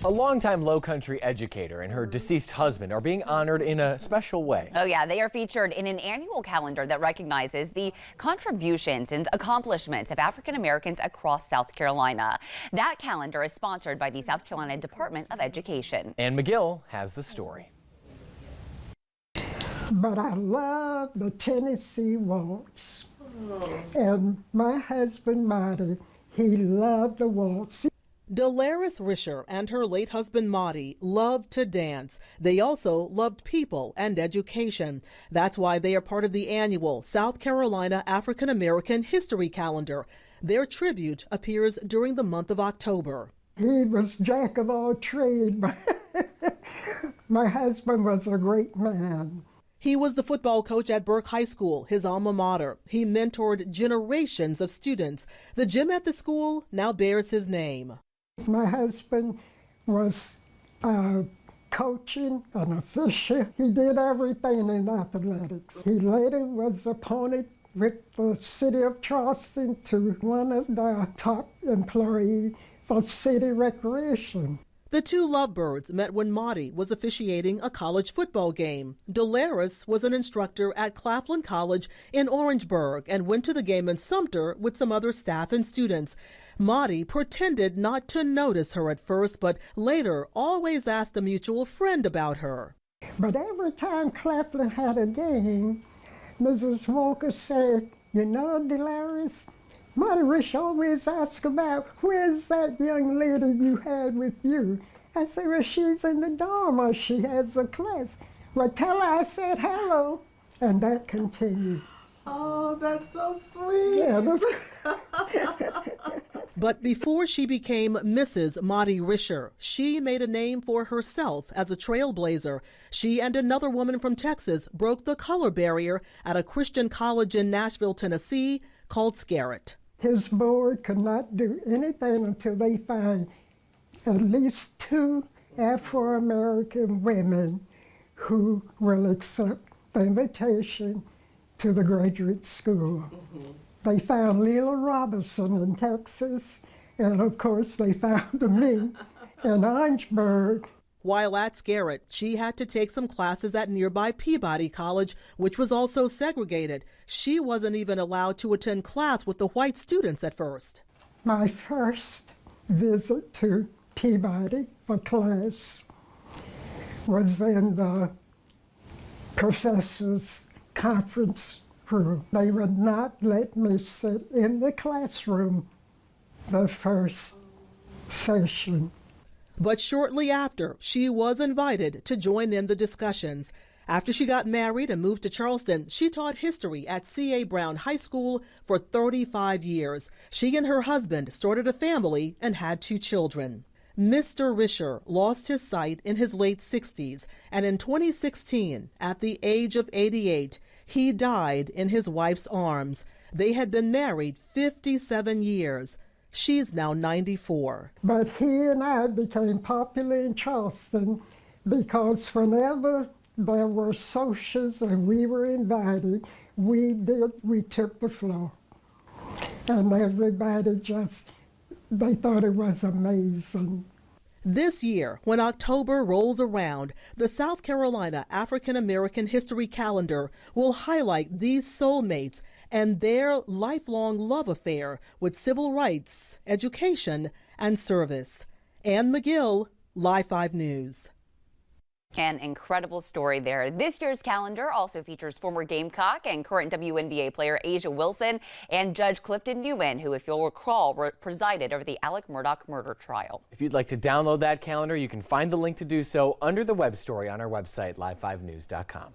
A longtime Lowcountry educator and her deceased husband are being honored in a special way. Oh yeah, they are featured in an annual calendar that recognizes the contributions and accomplishments of African Americans across South Carolina. That calendar is sponsored by the South Carolina Department of Education. And McGill has the story. But I love the Tennessee waltz. And my husband, Marty, he loved the waltz. Delaris Risher and her late husband Marty loved to dance. They also loved people and education. That's why they are part of the annual South Carolina African American History Calendar. Their tribute appears during the month of October. He was jack of all trades. My husband was a great man. He was the football coach at Burke High School, his alma mater. He mentored generations of students. The gym at the school now bears his name. My husband was coaching, an official. He did everything in athletics. He later was appointed with the city of Charleston to one of the top employees for city recreation. The two lovebirds met when Marty was officiating a college football game. Delaris was an instructor at Claflin College in Orangeburg and went to the game in Sumter with some other staff and students. Marty pretended not to notice her at first, but later always asked a mutual friend about her. But every time Claflin had a game, Mrs. Walker said, "You know, Delaris, Marty Rich always asks about, where's that young lady you had with you?" I said, "Well, she's in the dorm or she has a class." "Well, tell her I said hello." And that continued. Oh, that's so sweet. Yeah, But before she became Mrs. Marty Risher, she made a name for herself as a trailblazer. She and another woman from Texas broke the color barrier at a Christian college in Nashville, Tennessee called Scarrett. His board could not do anything until they find at least 2 Afro-American women who will accept the invitation to the graduate school. They found Leela Robinson in Texas, and of course they found me in Orangeburg. While at Scarrett, she had to take some classes at nearby Peabody College, which was also segregated. She wasn't even allowed to attend class with the white students at first. My first visit to Peabody for class was in the professor's conference room. They would not let me sit in the classroom the first session. But shortly after, she was invited to join in the discussions. After she got married and moved to Charleston, she taught history at C.A. Brown High School for 35 years. She and her husband started a family and had 2 children. Mr. Risher lost his sight in his late 60s, and in 2016, at the age of 88, he died in his wife's arms. They had been married 57 years. She's now 94. But he and I became popular in Charleston because whenever there were socials and we were invited, we took the floor. And everybody they thought it was amazing. This year, when October rolls around, the South Carolina African American History Calendar will highlight these soulmates and their lifelong love affair with civil rights, education, and service. Ann McGill, Live 5 News. An incredible story there. This year's calendar also features former Gamecock and current WNBA player Asia Wilson and Judge Clifton Newman, who, if you'll recall, presided over the Alec Murdaugh murder trial. If you'd like to download that calendar, you can find the link to do so under the web story on our website, live5news.com.